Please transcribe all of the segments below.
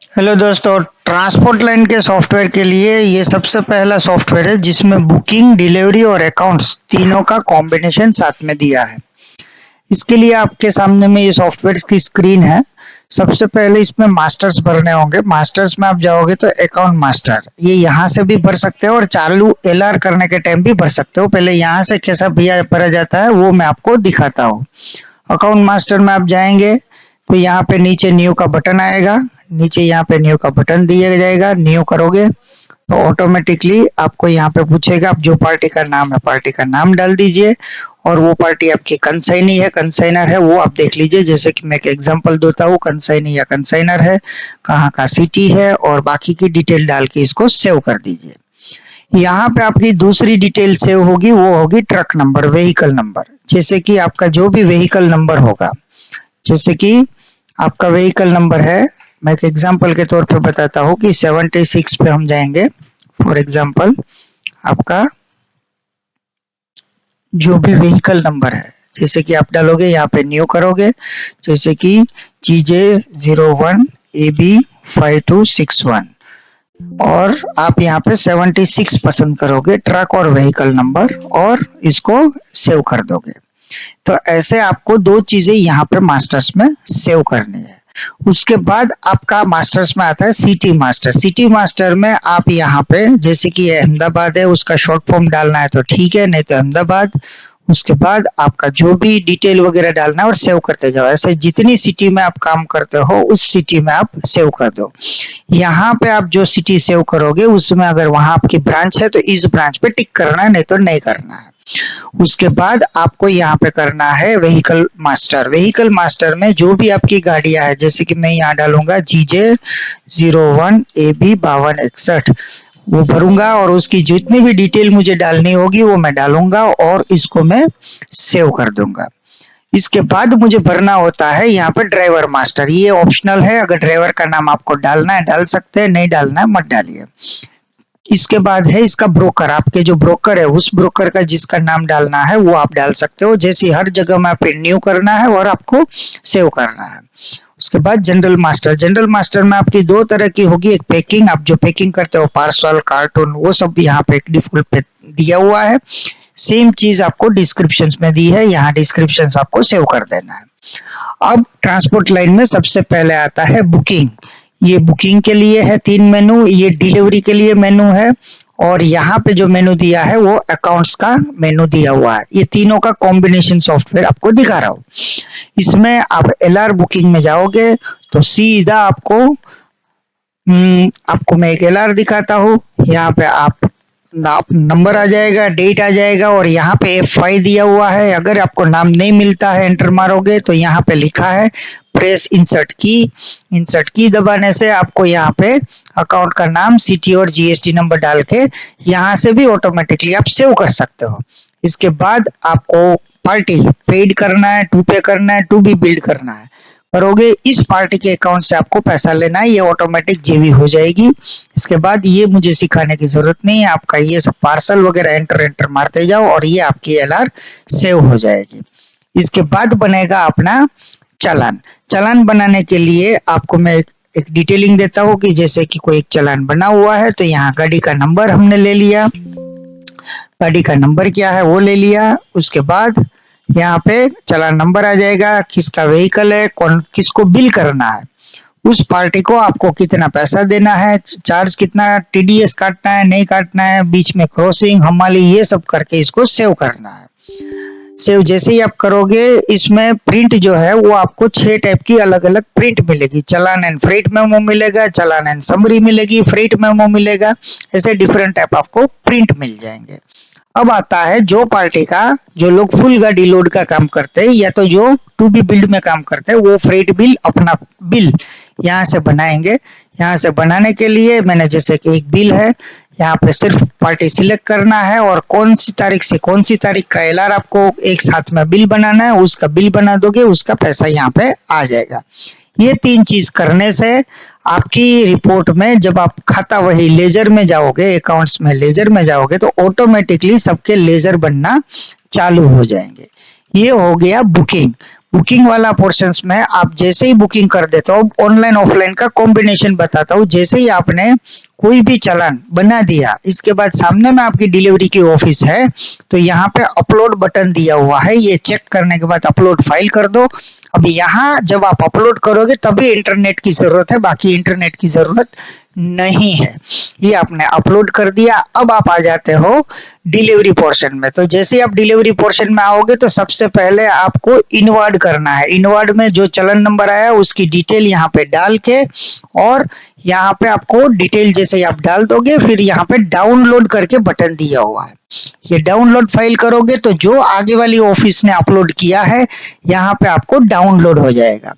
Hello दोस्तों, transport line के software के लिए ये सबसे पहला सॉफ्टवेयर है जिसमें बुकिंग, डिलीवरी और अकाउंट्स तीनों का कॉम्बिनेशन साथ में दिया है। इसके लिए आपके सामने में ये सॉफ्टवेयर की स्क्रीन है। सबसे पहले इसमें मास्टर्स भरने होंगे। मास्टर्स में आप जाओगे तो अकाउंट मास्टर, ये यहाँ से भी भर सकते हो और चालू एलआर करने के टाइम भी भर सकते हो। पहले यहाँ से कैसा भैया भरा जाता है वो मैं आपको दिखाता हूँ। अकाउंट मास्टर में आप जाएंगे तो यहाँ पे नीचे न्यू का बटन आएगा। नीचे यहाँ पे न्यू का बटन दिया जाएगा। न्यू करोगे तो ऑटोमेटिकली आपको यहाँ पे पूछेगा, आप जो पार्टी का नाम है पार्टी का नाम डाल दीजिए और वो पार्टी आपकी कंसाइनी है कंसाइनर है वो आप देख लीजिए। जैसे कि मैं एक एग्जांपल देता हूँ, कंसाइनी या कंसाइनर है, कहाँ का सिटी है और बाकी की डिटेल डाल के इसको सेव कर दीजिए। यहाँ पे आपकी दूसरी डिटेल सेव होगी, वो होगी ट्रक नंबर, व्हीकल नंबर। जैसे कि आपका जो भी व्हीकल नंबर होगा, जैसे कि आपका व्हीकल नंबर है, मैं एक एग्जांपल के तौर पे बताता हूँ कि 76 पे हम जाएंगे। फॉर एग्जांपल आपका जो भी व्हीकल नंबर है, जैसे कि आप डालोगे यहाँ पे न्यू करोगे, जैसे कि GJ01AB5261 और आप यहाँ पे 76 पसंद करोगे, ट्रक और व्हीकल नंबर, और इसको सेव कर दोगे। तो ऐसे आपको दो चीजें यहाँ पे मास्टर्स में सेव करनी है। उसके बाद आपका मास्टर्स में आता है सिटी मास्टर। सिटी मास्टर में आप यहाँ पे जैसे कि अहमदाबाद है, उसका शॉर्ट फॉर्म डालना है तो ठीक है, नहीं तो अहमदाबाद। उसके बाद आपका जो भी डिटेल वगैरह डालना है और सेव करते जाओ। ऐसे जितनी सिटी में आप काम करते हो उस सिटी में आप सेव कर दो। यहाँ पे आप जो सिटी सेव करोगे उसमें अगर वहां आपकी ब्रांच है तो इस ब्रांच पे टिक करना है, नहीं तो नहीं करना है। उसके बाद आपको यहाँ पे करना है व्हीकल मास्टर। व्हीकल मास्टर में जो भी आपकी गाड़ियां है, जैसे कि मैं यहाँ डालूंगा GJ01AB5261, वो भरूंगा और उसकी जितनी भी डिटेल मुझे डालनी होगी वो मैं डालूंगा और इसको मैं सेव कर दूंगा। इसके बाद मुझे भरना होता है यहाँ पे ड्राइवर मास्टर। ये ऑप्शनल है, अगर ड्राइवर का नाम आपको डालना है डाल सकते हैं, नहीं डालना है मत डालिए। इसके बाद है इसका ब्रोकर। आपके जो ब्रोकर है उस ब्रोकर का जिसका नाम डालना है वो आप डाल सकते हो। जैसे हर जगह में आप रिन्यू करना है और आपको सेव करना है। उसके बाद जनरल मास्टर। जनरल मास्टर में आपकी दो तरह की होगी, एक पैकिंग, आप जो पैकिंग करते हो पार्सल कार्टून वो सब यहाँ पे एक डिफॉल्ट पे दिया हुआ है। सेम चीज आपको डिस्क्रिप्शन में दी है, यहाँ डिस्क्रिप्शन आपको सेव कर देना है। अब ट्रांसपोर्ट लाइन में सबसे पहले आता है बुकिंग। ये बुकिंग के लिए है 3 मेनू, ये डिलीवरी के लिए मेनू है और यहाँ पे जो मेनू दिया है वो अकाउंट्स का मेनू दिया हुआ है। ये तीनों का कॉम्बिनेशन सॉफ्टवेयर आपको दिखा रहा हूँ। इसमें आप एलआर बुकिंग में जाओगे तो सीधा आपको मैं एक एलआर दिखाता हूँ। यहाँ पे आप नंबर आ जाएगा, डेट आ जाएगा और यहाँ पे F5 दिया हुआ है। अगर आपको नाम नहीं मिलता है एंटर मारोगे तो यहाँ पे लिखा है प्रेस इंसर्ट की। इंसर्ट की दबाने से आपको यहाँ पे अकाउंट का नाम, सिटी और जीएसटी नंबर डाल के यहाँ से भी ऑटोमेटिकली आप सेव कर सकते हो। इसके बाद आपको पार्टी पेड करना है, टू पे करना है, टू बी बिल्ड करना है, करोगे इस पार्टी के अकाउंट से आपको पैसा लेना है, ये ऑटोमेटिक जेबी हो जाएगी। इसके बाद ये मुझे सिखाने की जरूरत नहीं है, आपका ये सब पार्सल वगैरह एंटर एंटर मारते जाओ और ये आपकी एलआर सेव हो जाएगी। इसके बाद बनेगा अपना चालान। चालान बनाने के लिए आपको मैं एक डिटेलिंग देता हूँ कि जैसे कि कोई एक चालान बना हुआ है तो यहाँ गाड़ी का नंबर हमने ले लिया, गाड़ी का नंबर क्या है वो ले लिया। उसके बाद यहाँ पे चालान नंबर आ जाएगा, किसका व्हीकल है, कौन किसको बिल करना है, उस पार्टी को आपको कितना पैसा देना है, चार्ज कितना, टीडीएस काटना है नहीं काटना है, बीच में क्रॉसिंग हमाली, ये सब करके इसको सेव करना है। सेव जैसे ही आप करोगे इसमें प्रिंट जो है वो आपको 6 टाइप की अलग अलग प्रिंट मिलेगी। चालान एंड फ्रेट मेमो मिलेगा, चालान एंड समरी मिलेगी, फ्रेट मेमो मिलेगा, ऐसे डिफरेंट टाइप आपको प्रिंट मिल जाएंगे। अब आता है जो पार्टी का, जो लोग फुल गाड़ी लोड का काम करते हैं या तो जो टू बी बिल्ड में काम करते हैं वो फ्रेट बिल, अपना बिल यहाँ से बनाएंगे। यहाँ से बनाने के लिए मैंने जैसे कि एक बिल है, यहाँ पे सिर्फ पार्टी सिलेक्ट करना है और कौन सी तारीख से कौन सी तारीख का एलआर आपको एक साथ में बिल बनाना है, उसका बिल बना दोगे, उसका पैसा यहाँ पे आ जाएगा। ये 3 चीज करने से आपकी रिपोर्ट में जब आप खाता वही लेजर में जाओगे, अकाउंट्स में लेजर में जाओगे तो ऑटोमेटिकली सबके लेजर बनना चालू हो जाएंगे। ये हो गया बुकिंग। बुकिंग वाला पोर्शंस में आप जैसे ही बुकिंग कर देते हो, ऑनलाइन ऑफलाइन का कॉम्बिनेशन बताता हूँ। जैसे ही आपने कोई भी चालान बना दिया, इसके बाद सामने में आपकी डिलीवरी की ऑफिस है, तो यहाँ पे अपलोड बटन दिया हुआ है, ये चेक करने के बाद अपलोड फाइल कर दो। अब यहाँ जब आप अपलोड करोगे तभी इंटरनेट की जरूरत है, बाकी इंटरनेट की जरूरत नहीं है। ये आपने अपलोड कर दिया। अब आप आ जाते हो डिलीवरी पोर्शन में। तो जैसे ही आप डिलीवरी पोर्शन में आओगे तो सबसे पहले आपको इनवर्ड करना है। इनवर्ड में जो चलन नंबर आया उसकी डिटेल यहाँ पे डाल के, और यहाँ पे आपको डिटेल जैसे ही आप डाल दोगे, फिर यहाँ पे डाउनलोड करके बटन दिया हुआ है, ये डाउनलोड फाइल करोगे तो जो आगे वाली ऑफिस ने अपलोड किया है यहाँ पे आपको डाउनलोड हो जाएगा।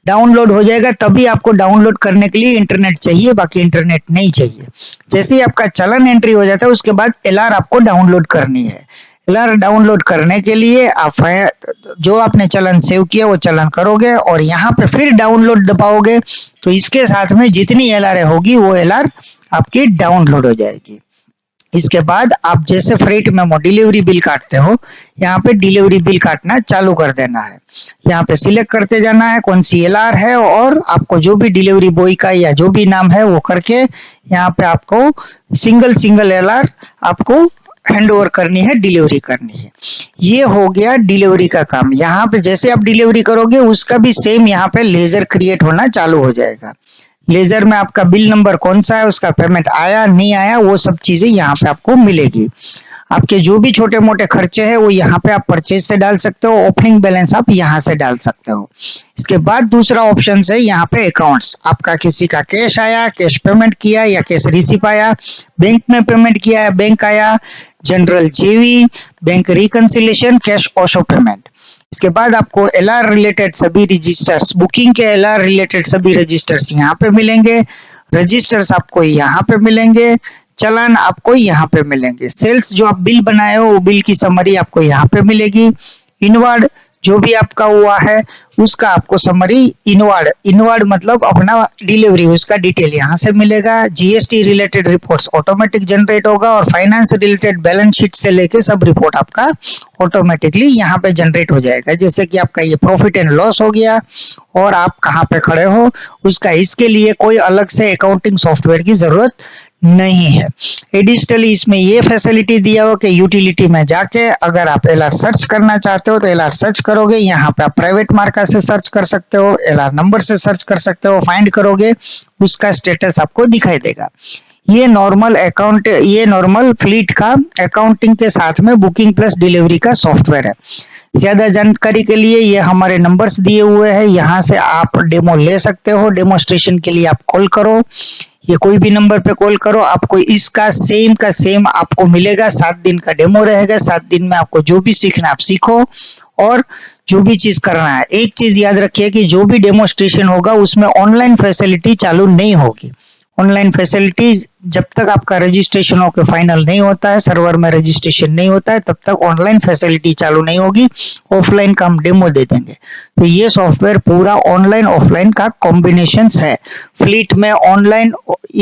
डाउनलोड हो जाएगा तभी आपको डाउनलोड करने के लिए इंटरनेट चाहिए, बाकी इंटरनेट नहीं चाहिए। जैसे ही आपका चलन एंट्री हो जाता है उसके बाद एलआर आपको डाउनलोड करनी है। एलआर डाउनलोड करने के लिए आप जो आपने चलन सेव किया वो चलन करोगे और यहाँ पे फिर डाउनलोड दबाओगे, तो इसके साथ में जितनी एलआर होगी वो एलआर आपकी डाउनलोड हो जाएगी। इसके बाद आप जैसे फ्रेट मेमो डिलीवरी बिल काटते हो, यहाँ पे डिलीवरी बिल काटना चालू कर देना है। यहाँ पे सिलेक्ट करते जाना है कौन सी एलआर है, और आपको जो भी डिलीवरी बॉय का या जो भी नाम है वो करके यहाँ पे आपको सिंगल एलआर आपको हैंड ओवर करनी है, डिलीवरी करनी है। ये हो गया डिलीवरी का काम। यहाँ पे जैसे आप डिलीवरी करोगे उसका भी सेम यहाँ पे लेजर क्रिएट होना चालू हो जाएगा। लेजर में आपका बिल नंबर कौन सा है, उसका पेमेंट आया नहीं आया, वो सब चीजें यहाँ पे आपको मिलेगी। आपके जो भी छोटे मोटे खर्चे हैं वो यहाँ पे आप परचेज से डाल सकते हो, ओपनिंग बैलेंस आप यहाँ से डाल सकते हो। इसके बाद दूसरा ऑप्शन है यहाँ पे अकाउंट्स। आपका किसी का कैश आया, कैश पेमेंट किया या कैश रिसीप आया, बैंक में पेमेंट किया है, बैंक आया, जनरल जेवी, बैंक रिकंसिलेशन, कैश ऑशो पेमेंट। इसके बाद आपको एलआर रिलेटेड सभी रजिस्टर्स, बुकिंग के एलआर रिलेटेड सभी रजिस्टर्स यहाँ पे मिलेंगे, रजिस्टर्स आपको यहाँ पे मिलेंगे, चलान आपको यहाँ पे मिलेंगे, सेल्स जो आप बिल बनाए हो वो बिल की समरी आपको यहाँ पे मिलेगी, इनवर्ड जो भी आपका हुआ है उसका आपको समरी इनवर्ड मतलब अपना डिलीवरी उसका डिटेल यहाँ से मिलेगा। GST related reports automatic generate होगा, और फाइनेंस रिलेटेड बैलेंस शीट से लेके सब रिपोर्ट आपका ऑटोमेटिकली यहाँ पे जनरेट हो जाएगा। जैसे कि आपका ये प्रॉफिट एंड लॉस हो गया और आप कहाँ पे खड़े हो उसका, इसके लिए कोई अलग से अकाउंटिंग सॉफ्टवेयर की जरूरत नहीं है। एडिशनली इसमें ये फैसिलिटी दिया हो कि यूटिलिटी में जाके अगर आप एलआर सर्च करना चाहते हो तो एलआर सर्च करोगे, यहाँ पे आप प्राइवेट मार्का से सर्च कर सकते हो, एलआर नंबर से सर्च कर सकते हो, फाइंड करोगे उसका स्टेटस आपको दिखाई देगा। ये नॉर्मल फ्लीट का अकाउंटिंग के साथ में बुकिंग प्लस डिलीवरी का सॉफ्टवेयर है। ज्यादा जानकारी के लिए ये हमारे नंबर्स दिए हुए हैं, यहाँ से आप डेमो ले सकते हो। डेमोस्ट्रेशन के लिए आप कॉल करो, ये कोई भी नंबर पे कॉल करो, आपको इसका सेम का सेम आपको मिलेगा। 7 दिन का डेमो रहेगा, 7 दिन में आपको जो भी सीखना आप सीखो और जो भी चीज करना है। एक चीज याद रखिए कि जो भी डेमोस्ट्रेशन होगा उसमें ऑनलाइन फैसिलिटी चालू नहीं होगी। ऑनलाइन फैसिलिटी जब तक आपका रजिस्ट्रेशन होकर फाइनल नहीं होता है, सर्वर में रजिस्ट्रेशन नहीं होता है, तब तक ऑनलाइन फैसिलिटी चालू नहीं होगी। ऑफलाइन का हम डेमो दे देंगे। तो ये सॉफ्टवेयर पूरा ऑनलाइन ऑफलाइन का कॉम्बिनेशन है। फ्लीट में ऑनलाइन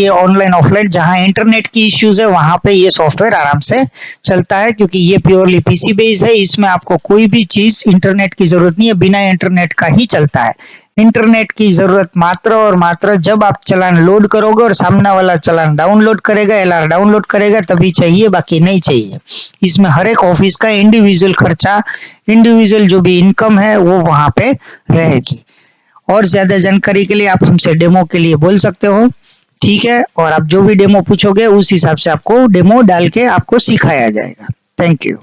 ऑफलाइन जहां इंटरनेट की इश्यूज है वहां पे ये सॉफ्टवेयर आराम से चलता है, क्योंकि ये प्योरली पीसी बेस्ड है। इसमें आपको कोई भी चीज इंटरनेट की जरूरत नहीं है, बिना इंटरनेट का ही चलता है। इंटरनेट की जरूरत मात्र और मात्र जब आप चलान लोड करोगे और सामने वाला चलान डाउनलोड करेगा, एलआर डाउनलोड करेगा तभी चाहिए, बाकी नहीं चाहिए। इसमें हर एक ऑफिस का इंडिविजुअल खर्चा, इंडिविजुअल जो भी इनकम है वो वहां पे रहेगी। और ज्यादा जानकारी के लिए आप हमसे डेमो के लिए बोल सकते हो, ठीक है। और आप जो भी डेमो पूछोगे उस हिसाब से आपको डेमो डाल के आपको सिखाया जाएगा। Thank you.